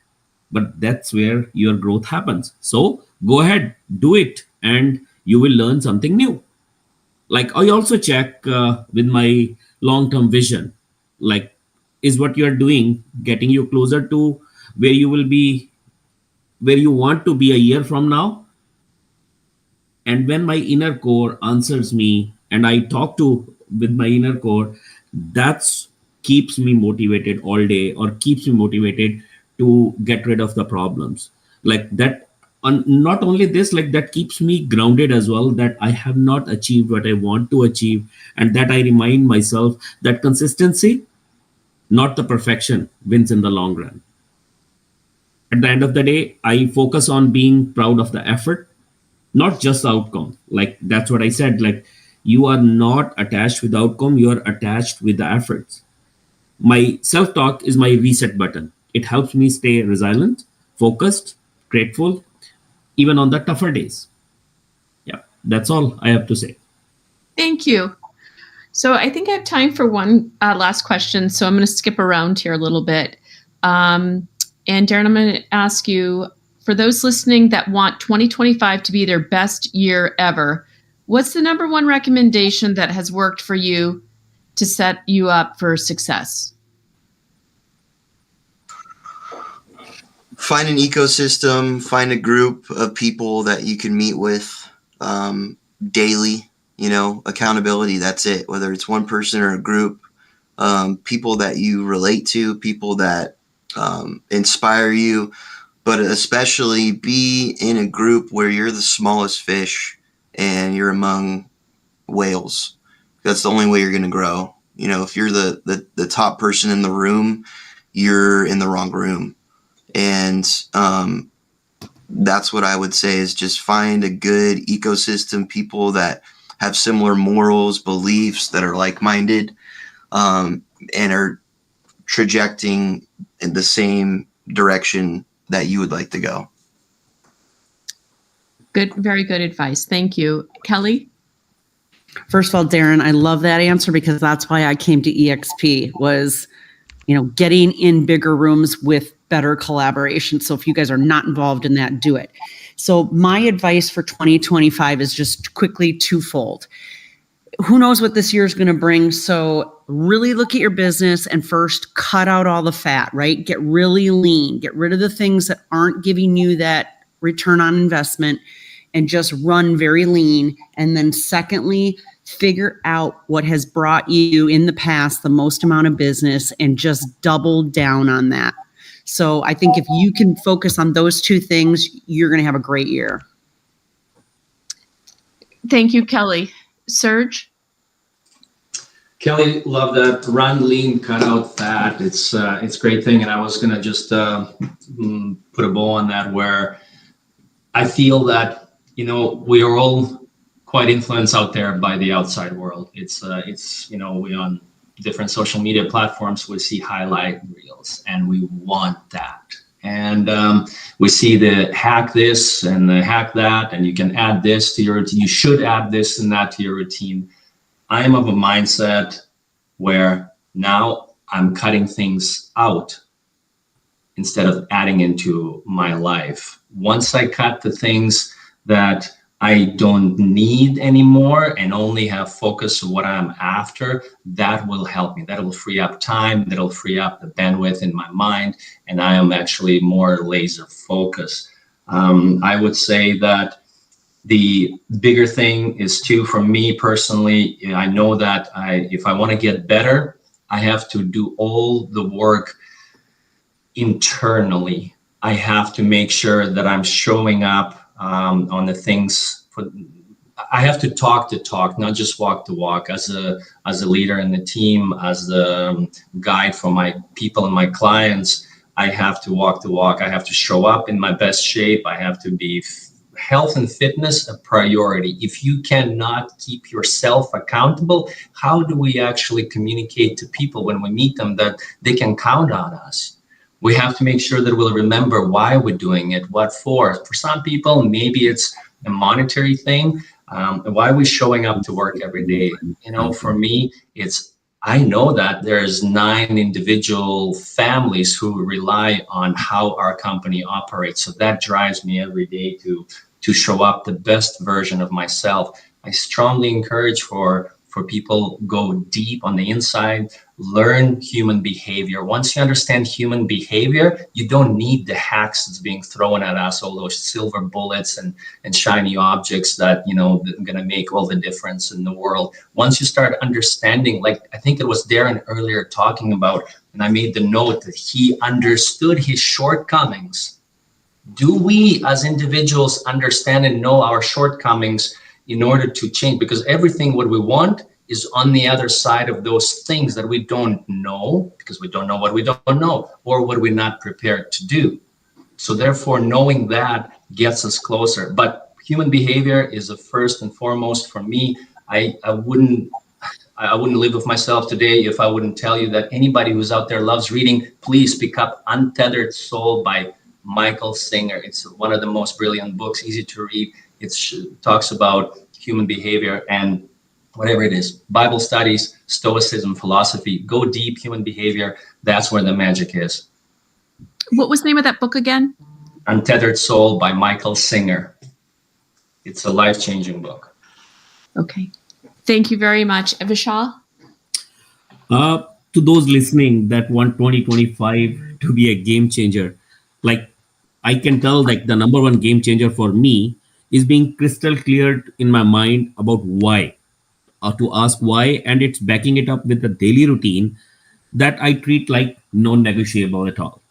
But that's where your growth happens. So go ahead, do it, and you will learn something new. Like I also check with my long-term vision, like is what you're doing getting you closer to where you will be, where you want to be a year from now? And when my inner core answers me and I talk to with my inner core, that's keeps me motivated all day, or keeps me motivated to get rid of the problems. Like that, not only this, like that keeps me grounded as well, that I have not achieved what I want to achieve, and that I remind myself that consistency, not the perfection, wins in the long run. At the end of the day, I focus on being proud of the effort, not just the outcome. Like that's what I said. Like you are not attached with the outcome, you are attached with the efforts. My self talk is my reset button. It helps me stay resilient, focused, grateful, even on the tougher days. Yeah, that's all I have to say. Thank you. So I think I have time for one last question. So I'm going to skip around here a little bit. And Darren, I'm going to ask you, for those listening that want 2025 to be their best year ever, what's the number one recommendation that has worked for you to set you up for success? Find an ecosystem, find a group of people that you can meet with daily, accountability. That's it. Whether it's one person or a group, people that you relate to, people that inspire you, but especially be in a group where you're the smallest fish and you're among whales. That's the only way you're going to grow. If you're the top person in the room, you're in the wrong room. And that's what I would say, is just find a good ecosystem, people that have similar morals, beliefs, that are like-minded, and are trajecting in the same direction that you would like to go. Good, very good advice. Thank you. Kelly? First of all, Darren, I love that answer because that's why I came to EXP was, getting in bigger rooms with better collaboration. So if you guys are not involved in that, do it. So my advice for 2025 is just quickly twofold. Who knows what this year is going to bring? So really look at your business and first cut out all the fat, right? Get really lean, get rid of the things that aren't giving you that return on investment and just run very lean. And then secondly, figure out what has brought you in the past the most amount of business and just double down on that. So I think if you can focus on those two things, you're going to have a great year. Thank you, Kelly. Serge? Kelly, love that. Run lean, cut out fat. It's a great thing. And I was going to just put a bow on that, where I feel that, we are all quite influenced out there by the outside world. It's we on different social media platforms, we see highlight reels and we want that. And we see the hack this and the hack that, and you can add this to your routine. You should add this and that to your routine. I am of a mindset where now I'm cutting things out instead of adding into my life. Once I cut the things that I don't need anymore and only have focus on what I'm after, that will help me. That will free up time. That'll free up the bandwidth in my mind. And I am actually more laser focused. I would say that the bigger thing is too, for me personally, I know that if I want to get better, I have to do all the work internally. I have to make sure that I'm showing up on the things. I have to talk the talk, not just walk the walk. As a leader in the team, as the guide for my people and my clients, I have to walk the walk. I have to show up in my best shape. I have to be health and fitness a priority. If you cannot keep yourself accountable, how do we actually communicate to people when we meet them that they can count on us? We have to make sure that we'll remember why we're doing it, what for. For some people, maybe it's a monetary thing. Why are we showing up to work every day? For me, I know that there's 9 individual families who rely on how our company operates. So that drives me every day to show up the best version of myself. I strongly encourage for people, go deep on the inside, learn human behavior. Once you understand human behavior, you don't need the hacks that's being thrown at us, all those silver bullets and shiny objects that, are going to make all the difference in the world. Once you start understanding, like I think it was Darren earlier talking about, and I made the note that he understood his shortcomings. Do we as individuals understand and know our shortcomings in order to change? Because everything what we want is on the other side of those things that we don't know, because we don't know what we don't know or what we're not prepared to do. So therefore, knowing that gets us closer. But human behavior is the first and foremost for me. I wouldn't live with myself today if I wouldn't tell you that anybody who's out there loves reading, please pick up Untethered Soul by Michael Singer. It's one of the most brilliant books, easy to read. It talks about human behavior and whatever it is, Bible studies, Stoicism, philosophy, go deep, human behavior. That's where the magic is. What was the name of that book again? Untethered Soul by Michael Singer. It's a life-changing book. Okay. Thank you very much. Vishal? To those listening that want 2025 to be a game changer, like I can tell, like the number one game changer for me is being crystal clear in my mind about why, or to ask why, and it's backing it up with a daily routine that I treat like non-negotiable at all.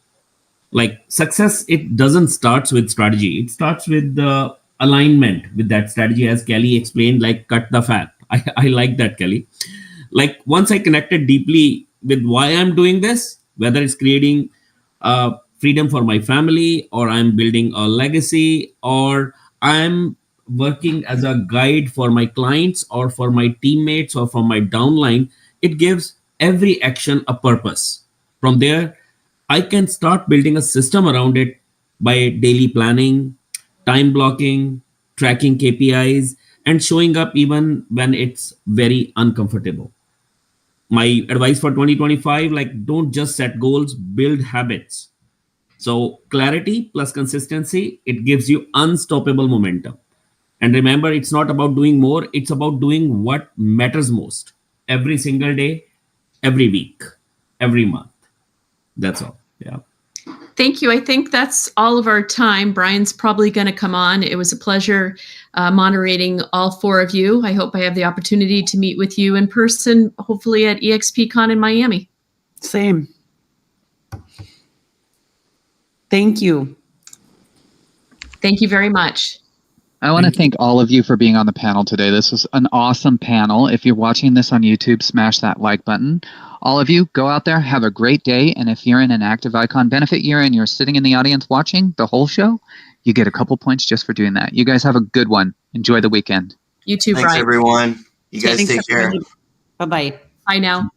Like success, it doesn't start with strategy. It starts with the alignment with that strategy, as Kelly explained, like cut the fat. I like that, Kelly. Like once I connected deeply with why I'm doing this, whether it's creating freedom for my family, or I'm building a legacy, or I'm working as a guide for my clients or for my teammates or for my downline, it gives every action a purpose. From there, I can start building a system around it by daily planning, time blocking, tracking KPIs, and showing up even when it's very uncomfortable. My advice for 2025, like, don't just set goals, build habits. So clarity plus consistency, it gives you unstoppable momentum. And remember, it's not about doing more, it's about doing what matters most every single day, every week, every month. That's all. Yeah. Thank you. I think that's all of our time. Brian's probably going to come on. It was a pleasure moderating all four of you. I hope I have the opportunity to meet with you in person, hopefully at EXPCon in Miami. Same. Thank you. Thank you very much. I want to thank all of you for being on the panel today. This was an awesome panel. If you're watching this on YouTube, smash that like button. All of you, go out there, have a great day. And if you're in an active ICON benefit year and you're sitting in the audience watching the whole show, you get a couple points just for doing that. You guys have a good one. Enjoy the weekend. You too, Thanks, Brian. everyone. You guys Thanks, take care. Bye-bye. Bye now.